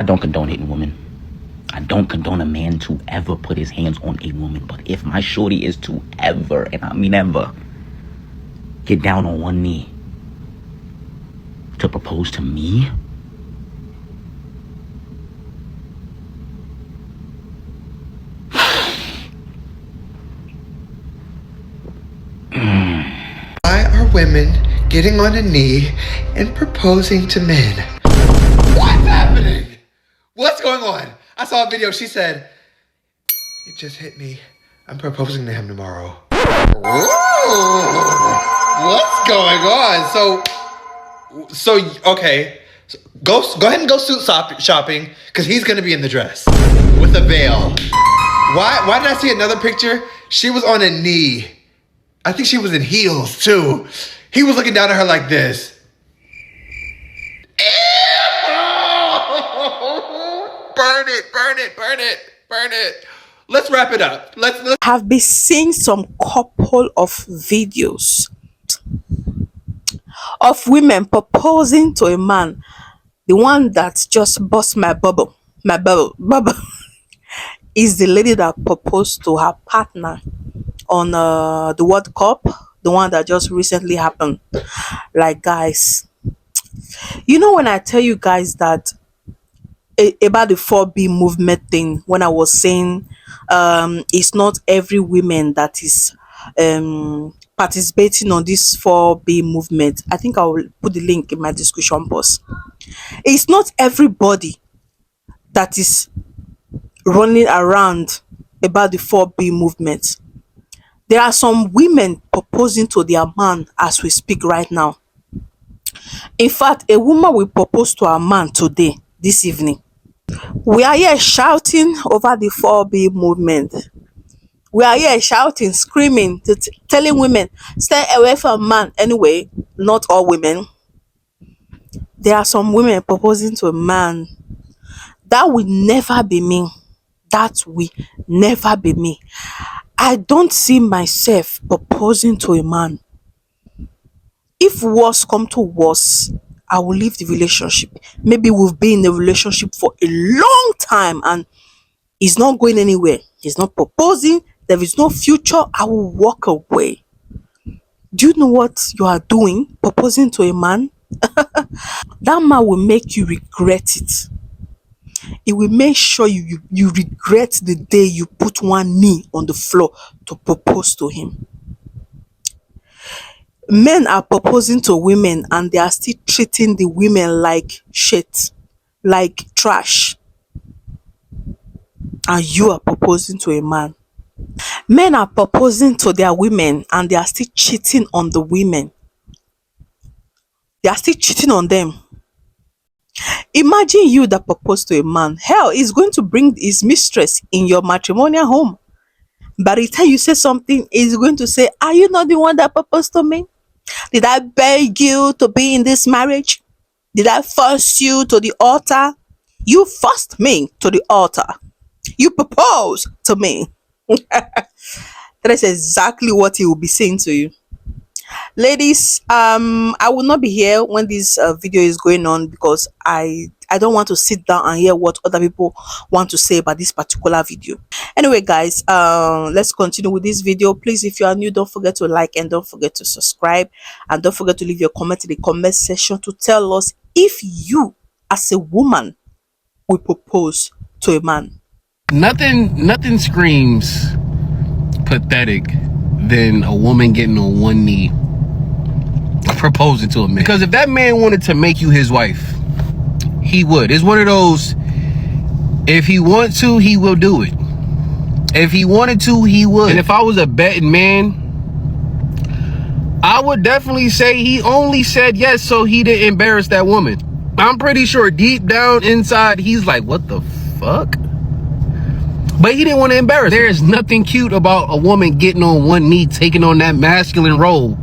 don't condone hitting women. I don't condone a man to ever put his hands on a woman. But if my shorty is to ever, and I mean ever, get down on one knee to propose to me, why are women getting on a knee and proposing to men? What's happening? What's going on? I saw a video. She said, it just hit me. I'm proposing to him tomorrow. Ooh, what's going on? So okay. So go ahead and go suit shopping, because he's going to be in the dress with a veil. Why did I see another picture? She was on a knee. I think she was in heels too. He was looking down at her like this. Ew! Burn it, burn it, burn it, burn it. Let's wrap it up. Let's Have been seeing some couple of videos of women proposing to a man. The one that just bust my bubble is the lady that proposed to her partner on the World Cup, the one that just recently happened. Like, guys, you know, when I tell you guys that about the 4B movement thing, when I was saying it's not every woman that is participating on this 4B movement. I think I will put the link in my description box. It's not everybody that is running around about the 4B movement. There are some women proposing to their man as we speak right now. In fact, a woman will propose to a man today, this evening. We are here shouting over the 4B movement. We are here shouting, screaming, telling women, stay away from man. Anyway, not all women. There are some women proposing to a man. That will never be me. That will never be me. I don't see myself proposing to a man. If worse come to worse, I will leave the relationship. Maybe we've been in a relationship for a long time and it's not going anywhere. He's not proposing. There is no future. I will walk away. Do you know what you are doing? Proposing to a man? That man will make you regret it. It will make sure you regret the day you put one knee on the floor to propose to him. Men are proposing to women and they are still treating the women like shit, like trash. And you are proposing to a man. Men are proposing to their women and they are still cheating on the women. They are still cheating on them. Imagine you that propose to a man. Hell, he's going to bring his mistress in your matrimonial home. By the time you say something, he's going to say, are you not the one that proposed to me? Did I beg you to be in this marriage? Did I force you to the altar? You forced me to the altar. You proposed to me. That is exactly what he will be saying to you. Ladies, I will not be here when this video is going on because I don't want to sit down and hear what other people want to say about this particular video. Anyway, guys, let's continue with this video. Please, if you are new, don't forget to like and don't forget to subscribe, and don't forget to leave your comment in the comment section to tell us if you, as a woman, will propose to a man. Nothing screams pathetic than a woman getting on one knee proposing to a man. Because if that man wanted to make you his wife, he would. It's one of those, if he wants to, he will do it. If he wanted to, he would. And if I was a betting man, I would definitely say he only said yes so he didn't embarrass that woman. I'm pretty sure deep down inside, he's like, what the fuck? But he didn't want to embarrass her. There is nothing cute about a woman getting on one knee, taking on that masculine role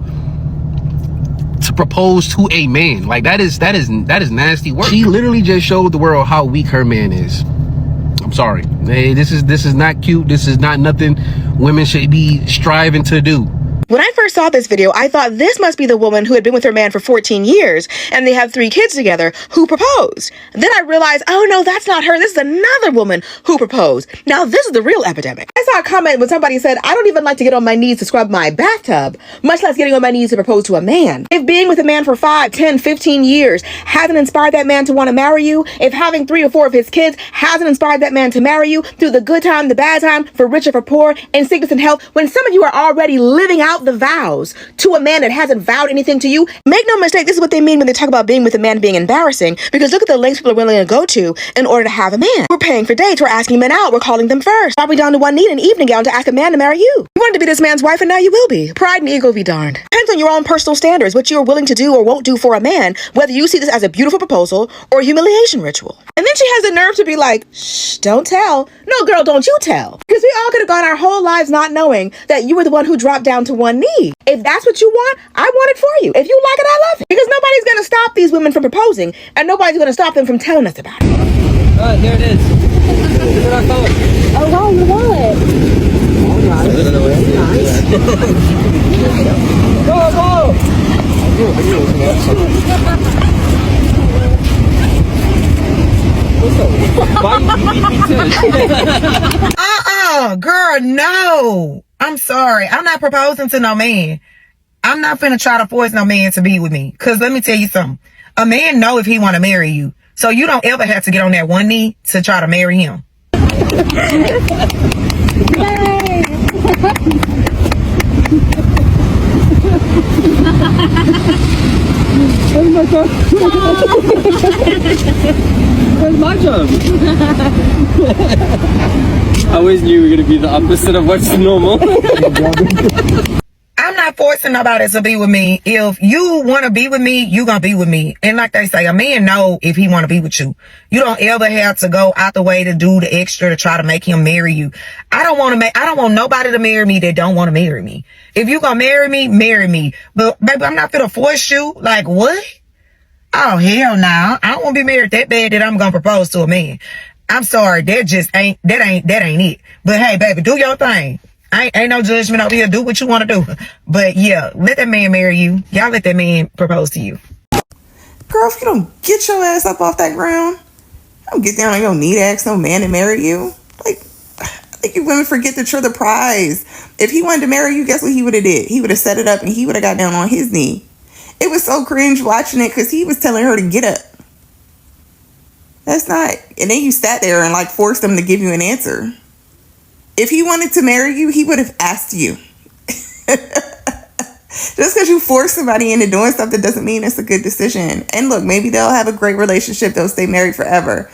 to propose to a man. Like, that is nasty work. She literally just showed the world how weak her man is. I'm sorry. Hey, this is not cute. This is not nothing women should be striving to do. When I first saw this video, I thought this must be the woman who had been with her man for 14 years and they have 3 kids together who proposed. Then I realized, oh no, that's not her. This is another woman who proposed. Now this is the real epidemic. I saw a comment when somebody said, I don't even like to get on my knees to scrub my bathtub, much less getting on my knees to propose to a man. If being with a man for 5, 10, 15 years hasn't inspired that man to want to marry you, if having 3 or 4 of his kids hasn't inspired that man to marry you through the good time, the bad time, for rich or for poor, in sickness and health, when some of you are already living out the vows to a man that hasn't vowed anything to you, make no mistake, this is what they mean when they talk about being with a man being embarrassing, because look at the lengths people are willing to go to in order to have a man. We're paying for dates, we're asking men out, we're calling them first, dropping down to one knee in an evening gown to ask a man to marry you. You wanted to be this man's wife and now you will be. Pride and ego be darned. Depends on your own personal standards, what you are willing to do or won't do for a man, whether you see this as a beautiful proposal or a humiliation ritual. And then she has the nerve to be like, shh, don't tell. No, girl, don't you tell. Because we all could have gone our whole lives not knowing that you were the one who dropped down to one knee. If that's what you want, I want it for you. If you like it, I love it. Because nobody's going to stop these women from proposing, and nobody's going to stop them from telling us about it. Alright, here it is. Look at our phone. Oh wow, your wallet. Go, go! Why you beat me too? Girl, no. I'm sorry. I'm not proposing to no man. I'm not finna try to force no man to be with me. Cause let me tell you something. A man know if he want to marry you. So you don't ever have to get on that one knee to try to marry him. Oh my god. Where's my job? I always knew we were going to be the opposite of what's normal. I'm not forcing nobody to be with me. If you want to be with me, you gonna be with me. And like they say, a man know if he want to be with you. You don't ever have to go out the way to do the extra to try to make him marry you. I don't want nobody to marry me that don't want to marry me. If you gonna marry me, marry me. But baby, I'm not gonna force you. Like what? Oh hell no. I don't want to be married that bad that I'm gonna propose to a man. I'm sorry, that ain't it. But hey, baby, do your thing. Ain't no judgment over here. Do what you want to do. But yeah, let that man marry you. Y'all let that man propose to you. Girl, if you don't get your ass up off that ground, don't get down on your knee to ask no man to marry you. Like, I think you women forget that you're the prize. If he wanted to marry you, guess what he would have did? He would have set it up and he would have got down on his knee. It was so cringe watching it because he was telling her to get up. That's not... And then you sat there and like forced him to give you an answer. If he wanted to marry you, he would have asked you. Just because you force somebody into doing something doesn't mean it's a good decision. And look, maybe they'll have a great relationship. They'll stay married forever.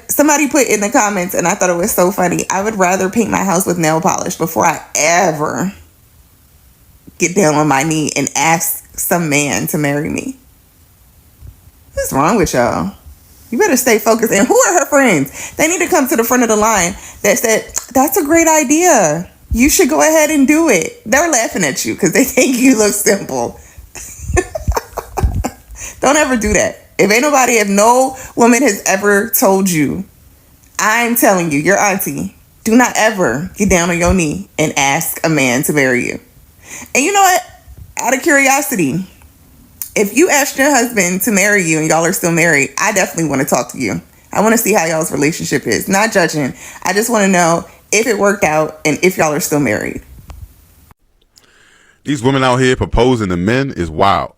Somebody put in the comments, and I thought it was so funny, I would rather paint my house with nail polish before I ever get down on my knee and ask some man to marry me. What's wrong with y'all? You better stay focused. And who are her friends? They need to come to the front of the line that said, that's a great idea. You should go ahead and do it. They're laughing at you because they think you look simple. Don't ever do that. If no woman has ever told you, I'm telling you, your auntie, do not ever get down on your knee and ask a man to marry you. And you know what? Out of curiosity, if you asked your husband to marry you and y'all are still married, I definitely want to talk to you. I want to see how y'all's relationship is. Not judging. I just want to know if it worked out and if y'all are still married. These women out here proposing to men is wild.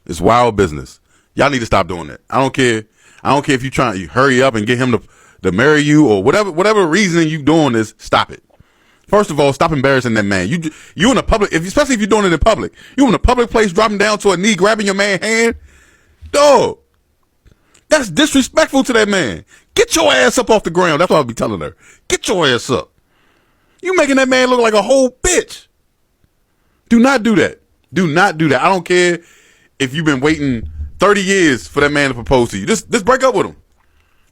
It's wild business. Y'all need to stop doing that. I don't care. I don't care if you're trying to hurry up and get him to marry you or whatever reason you doing this, stop it. First of all, stop embarrassing that man. You in a public, especially if you're doing it in public. You in a public place, dropping down to a knee, grabbing your man's hand. Dog, that's disrespectful to that man. Get your ass up off the ground. That's what I'll be telling her. Get your ass up. You making that man look like a whole bitch. Do not do that. Do not do that. I don't care if you've been waiting 30 years for that man to propose to you. Just break up with him.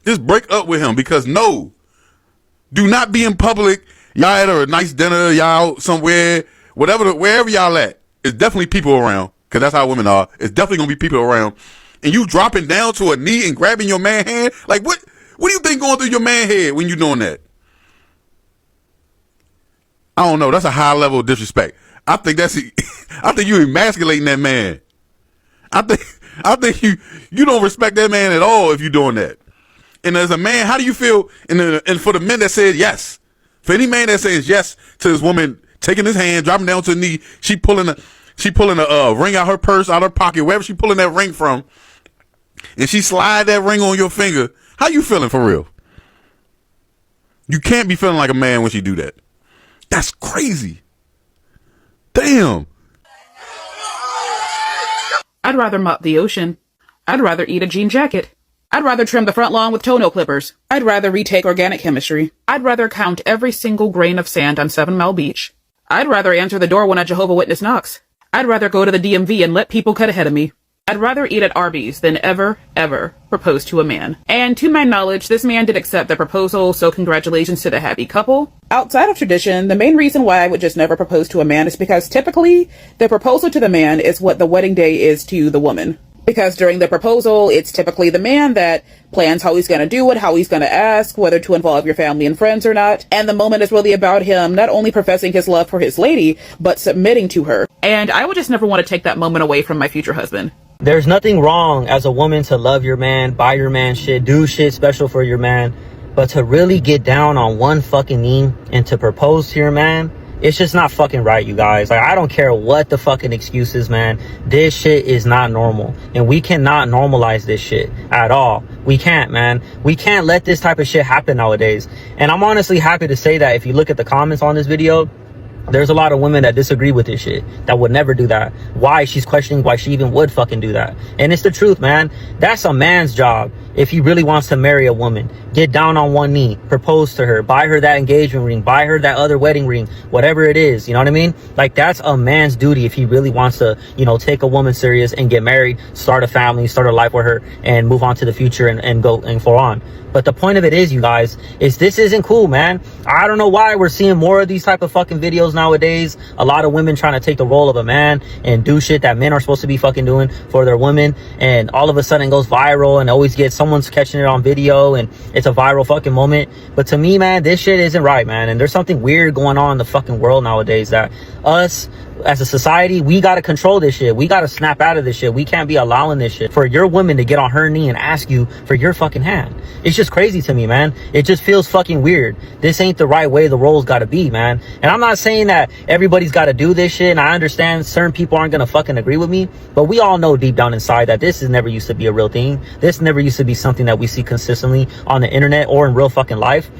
Just break up with him because no. Do not be in public. Y'all at a nice dinner, y'all out somewhere, wherever y'all at. It's definitely people around, because that's how women are. It's definitely going to be people around. And you dropping down to a knee and grabbing your man's hand? Like, what do you think going through your man's head when you doing that? I don't know. That's a high level of disrespect. I think I think you emasculating that man. I think you don't respect that man at all if you're doing that. And as a man, how do you feel? And for the men that said yes, for any man that says yes to this woman taking his hand, dropping down to the knee, she pulling a ring out her purse, out her pocket, wherever she pulling that ring from, and she slide that ring on your finger. How you feeling for real? You can't be feeling like a man when she do that. That's crazy. Damn. I'd rather mop the ocean. I'd rather eat a jean jacket. I'd rather trim the front lawn with toenail clippers. I'd rather retake organic chemistry. I'd rather count every single grain of sand on 7 Mile Beach. I'd rather answer the door when a Jehovah's Witness knocks. I'd rather go to the DMV and let people cut ahead of me. I'd rather eat at Arby's than ever propose to a man. And to my knowledge, this man did accept the proposal, so congratulations to the happy couple. Outside of tradition, the main reason why I would just never propose to a man is because typically the proposal to the man is what the wedding day is to the woman. Because during the proposal, it's typically the man that plans how he's going to do it, how he's going to ask, whether to involve your family and friends or not. And the moment is really about him not only professing his love for his lady, but submitting to her. And I would just never want to take that moment away from my future husband. There's nothing wrong as a woman to love your man, buy your man shit, do shit special for your man. But to really get down on one fucking knee and to propose to your man, it's just not fucking right, you guys. Like, I don't care what the fucking excuse is, man. This shit is not normal. And we cannot normalize this shit at all. We can't, man. We can't let this type of shit happen nowadays. And I'm honestly happy to say that if you look at the comments on this video, there's a lot of women that disagree with this shit, that would never do that. Why? She's questioning why she even would fucking do that. And it's the truth, man. That's a man's job. If he really wants to marry a woman, get down on one knee, propose to her, buy her that engagement ring, buy her that other wedding ring, whatever it is, you know what I mean? Like, that's a man's duty if he really wants to, you know, take a woman serious and get married, start a family, start a life with her, and move on to the future and go and for on. But the point of it is, you guys, is this isn't cool, man. I don't know why we're seeing more of these type of fucking videos nowadays. A lot of women trying to take the role of a man and do shit that men are supposed to be fucking doing for their women, and all of a sudden goes viral and always gets someone's catching it on video and it's a viral fucking moment. But to me, man, this shit isn't right, man. And there's something weird going on in the fucking world nowadays that us as a society, we gotta control this shit. We gotta snap out of this shit. We can't be allowing this shit for your woman to get on her knee and ask you for your fucking hand. It's just crazy to me, man. It just feels fucking weird. This ain't the right way the roles gotta be, man. And I'm not saying that everybody's gotta do this shit, and I understand certain people aren't gonna fucking agree with me, but we all know deep down inside that this has never used to be a real thing. This never used to be something that we see consistently on the internet or in real fucking life.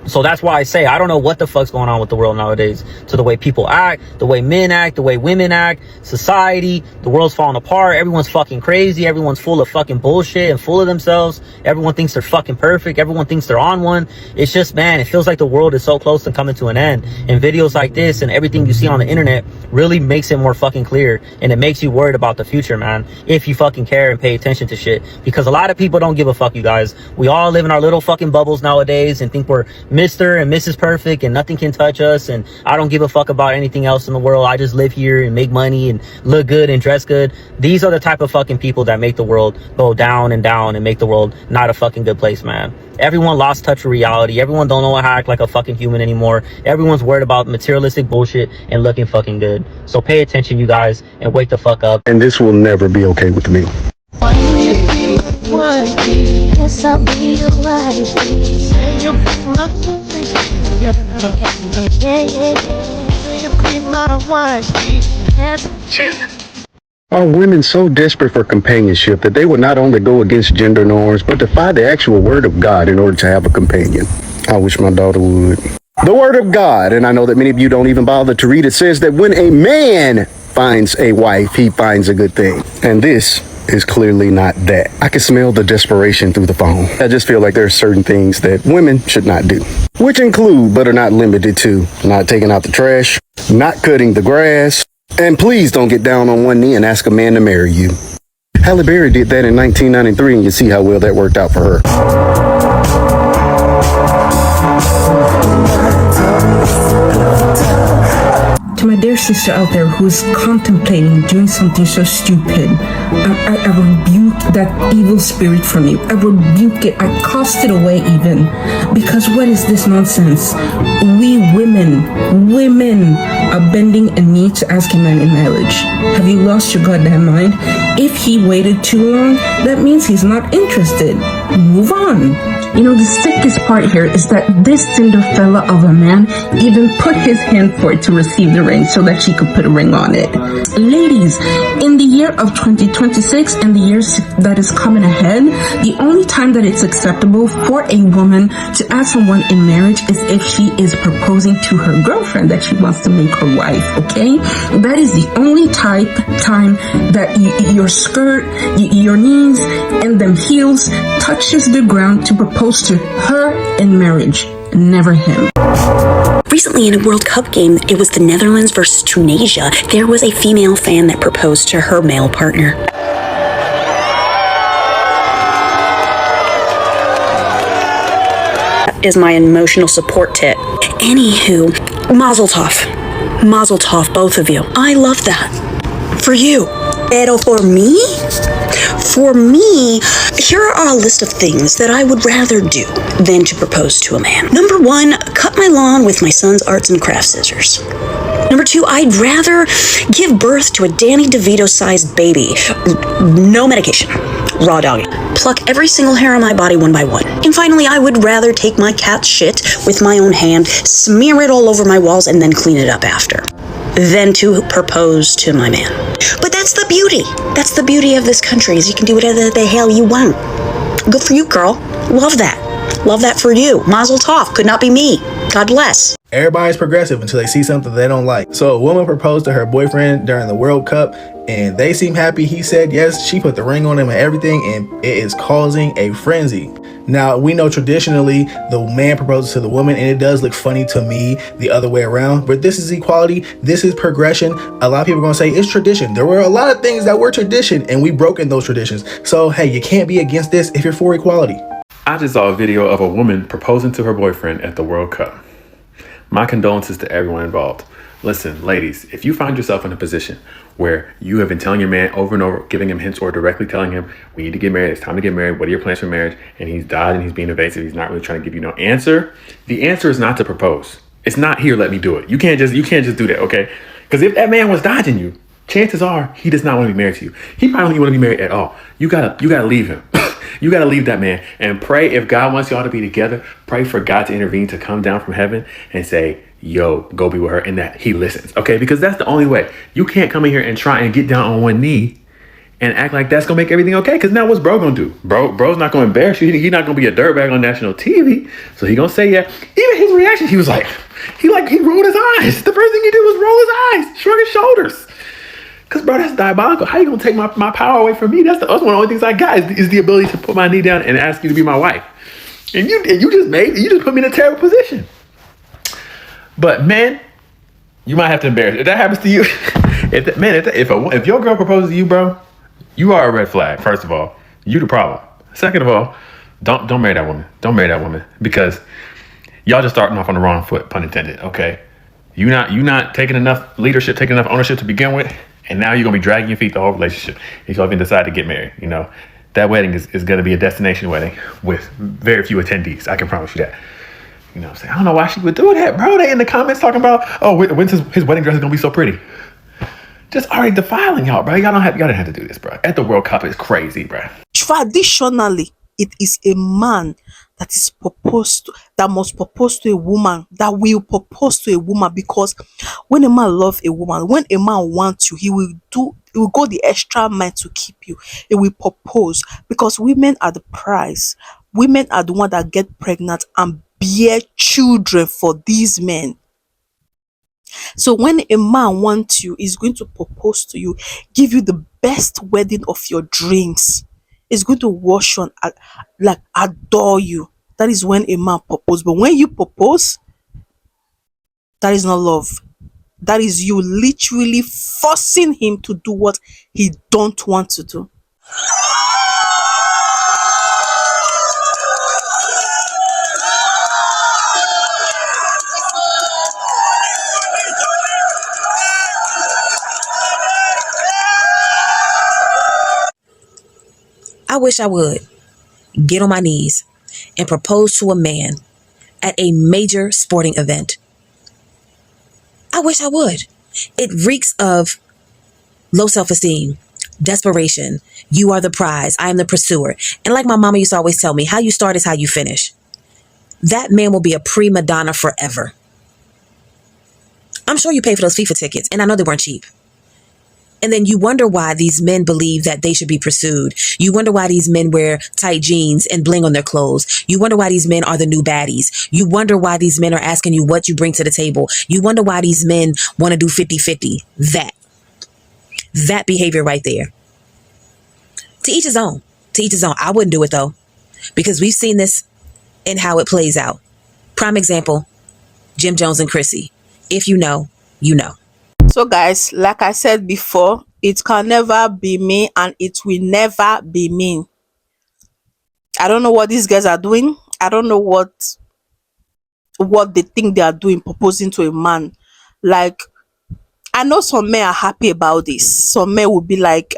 So that's why I say I don't know what the fuck's going on with the world nowadays, to the way people act, the way men act, the way women act, society. The world's falling apart. Everyone's fucking crazy. Everyone's full of fucking bullshit and full of themselves. Everyone thinks they're fucking perfect. Everyone thinks they're on one. It's just, man, it feels like the world is so close to coming to an end. And videos like this and everything you see on the internet really makes it more fucking clear, and it makes you worried about the future, man, if you fucking care and pay attention to shit. Because a lot of people don't give a fuck, you guys. We all live in our little fucking bubbles nowadays and think we're Mr. and Mrs. Perfect and nothing can touch us, and I don't give a fuck about anything else in the world. I just live here and make money and look good and dress good. These are the type of fucking people that make the world go down and down and make the world not a fucking good place, man. Everyone lost touch with reality. Everyone don't know how to act like a fucking human anymore. Everyone's worried about materialistic bullshit and looking fucking good. So pay attention, you guys, and wake the fuck up. And this will never be okay with me. Yes, I'll be your wife. Say you'll be my wife. You'll be my wife. Are women so desperate for companionship that they would not only go against gender norms, but defy the actual word of God in order to have a companion? I wish my daughter would. The word of God, and I know that many of you don't even bother to read it, says that when a man finds a wife, he finds a good thing. And this is clearly not that. I can smell the desperation through the phone. I just feel like there are certain things that women should not do, which include, but are not limited to, not taking out the trash, not cutting the grass, and please don't get down on one knee and ask a man to marry you. Halle Berry did that in 1993, and you see how well that worked out for her. to my dear sister out there who is contemplating doing something so stupid, I rebuke that evil spirit from you. I rebuke it. I cast it away even. Because what is this nonsense? We women are bending a knee to ask a man in marriage. Have you lost your goddamn mind? If he waited too long, that means he's not interested. Move on. You know, the sickest part here is that this Cinderella of a man even put his hand for it to receive the ring so that she could put a ring on it. Ladies, in the year of 2026 and the years that is coming ahead, the only time that it's acceptable for a woman to ask someone in marriage is if she is proposing to her girlfriend that she wants to make her wife, okay? That is the only time that your skirt, your knees, and them heels touches the ground to propose to her in marriage, never him. Recently in a World Cup game, it was the Netherlands versus Tunisia. There was a female fan that proposed to her male partner. That is my emotional support tip. Anywho, mazel tov. Mazel tov, both of you. I love that. For you. Pero for me? For me, here are a list of things that I would rather do than to propose to a man. Number 1, cut my lawn with my son's arts and crafts scissors. Number 2, I'd rather give birth to a Danny DeVito-sized baby. No medication. Raw doggy. Pluck every single hair on my body one by one. And finally, I would rather take my cat's shit with my own hand, smear it all over my walls, and then clean it up after. Than to propose to my man. But that's the beauty. That's the beauty of this country, is you can do whatever the hell you want. Good for you, girl. Love that. Love that for you. Mazel tov. Could not be me. God bless. Everybody's progressive until they see something they don't like. So a woman proposed to her boyfriend during the World Cup and they seem happy. He said yes. She put the ring on him and everything, and it is causing a frenzy. Now, we know traditionally the man proposes to the woman, and it does look funny to me the other way around, but this is equality. This is progression. A lot of people are going to say it's tradition. There were a lot of things that were tradition, and we've broken those traditions. So, hey, you can't be against this if you're for equality. I just saw a video of a woman proposing to her boyfriend at the World Cup. My condolences to everyone involved. Listen, ladies, if you find yourself in a position where you have been telling your man over and over, giving him hints or directly telling him, we need to get married, it's time to get married, what are your plans for marriage? And he's died and he's being evasive, he's not really trying to give you no answer. The answer is not to propose. It's not, here, let me do it. You can't just do that, okay? Because if that man was dodging you, chances are he does not want to be married to you. He probably don't even want to be married at all. You gotta leave him. You got to leave that man and pray. If God wants y'all to be together, pray for God to intervene, to come down from heaven and say, yo, go be with her, and that he listens. Okay. Because that's the only way. You can't come in here and try and get down on one knee and act like that's going to make everything okay. Because now what's bro going to do? Bro's not going to embarrass you. He's not going to be a dirtbag on national TV. So he going to say, yeah. Even his reaction, he was like, he rolled his eyes. The first thing he did was roll his eyes, shrug his shoulders. Because, bro, that's diabolical. How you going to take my power away from me? That's one of the only things I got is the ability to put my knee down and ask you to be my wife. And you just put me in a terrible position. But, man, you might have to embarrass. If that happens to you, if your girl proposes to you, bro, you are a red flag. First of all, you the problem. Second of all, don't marry that woman. Don't marry that woman, because y'all just starting off on the wrong foot, pun intended. Okay, you not taking enough leadership, taking enough ownership to begin with. And now you're going to be dragging your feet the whole relationship if y'all even decide to get married. You know, that wedding is going to be a destination wedding with very few attendees. I can promise you that. You know what I'm saying? I don't know why she would do that, bro. They in the comments talking about, oh, when's his wedding dress is going to be so pretty. Just already defiling y'all, bro. Y'all didn't have to do this, bro. At the World Cup, it's crazy, bro. Traditionally, it is a man that must propose to a woman, that will propose to a woman, because when a man loves a woman, when a man wants you, he will go the extra mile to keep you. He will propose, because women are the prize. Women are the one that get pregnant and bear children for these men. So when a man wants you, he's going to propose to you, give you the best wedding of your dreams. Is going to wash on, like, adore you. That is when a man proposes. But when you propose, that is not love. That is you literally forcing him to do what he don't want to do. I wish I would get on my knees and propose to a man at a major sporting event. I wish I would. It reeks of low self-esteem, desperation. You are the prize. I am the pursuer. And like my mama used to always tell me, how you start is how you finish. That man will be a prima donna forever. I'm sure you paid for those FIFA tickets, and I know they weren't cheap. And then you wonder why these men believe that they should be pursued. You wonder why these men wear tight jeans and bling on their clothes. You wonder why these men are the new baddies. You wonder why these men are asking you what you bring to the table. You wonder why these men want to do 50-50. That behavior right there. To each his own. To each his own. I wouldn't do it though, because we've seen this and how it plays out. Prime example, Jim Jones and Chrissy. If you know, you know. So guys, like I said before, it can never be me and it will never be me. I don't know what these guys are doing. I don't know what they think they are doing, proposing to a man. Like, I know some men are happy about this. Some men will be like,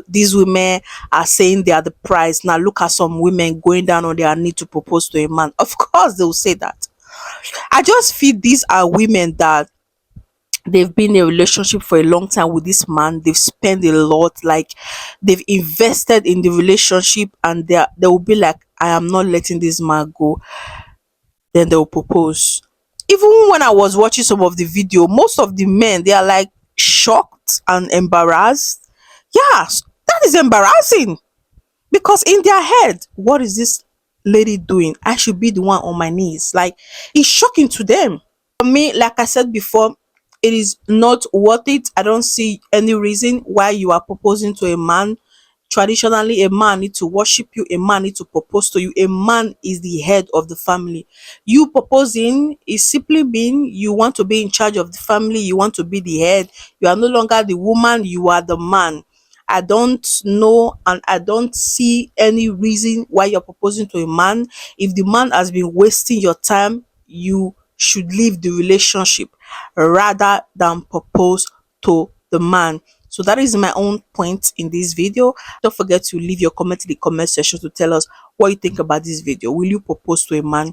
these women are saying they are the prize. Now look at some women going down on their knee to propose to a man. Of course they will say that. I just feel these are women that they've been in a relationship for a long time with this man. They've spent a lot, like they've invested in the relationship, and they will be like, I am not letting this man go. Then they'll propose. Even when I was watching some of the video, most of the men, they are like shocked and embarrassed. Yes, that is embarrassing, because in their head, what is this lady doing? I should be the one on my knees. Like, it's shocking to them. For me, like I said before, it is not worth it. I don't see any reason why you are proposing to a man. Traditionally, a man needs to worship you. A man needs to propose to you. A man is the head of the family. You proposing is simply mean you want to be in charge of the family. You want to be the head. You are no longer the woman. You are the man. I don't know and I don't see any reason why you're proposing to a man. If the man has been wasting your time, you should leave the relationship rather than propose to the man. So that is my own point in this video. Don't forget to leave your comment in the comment section to tell us what you think about this video. Will you propose to a man?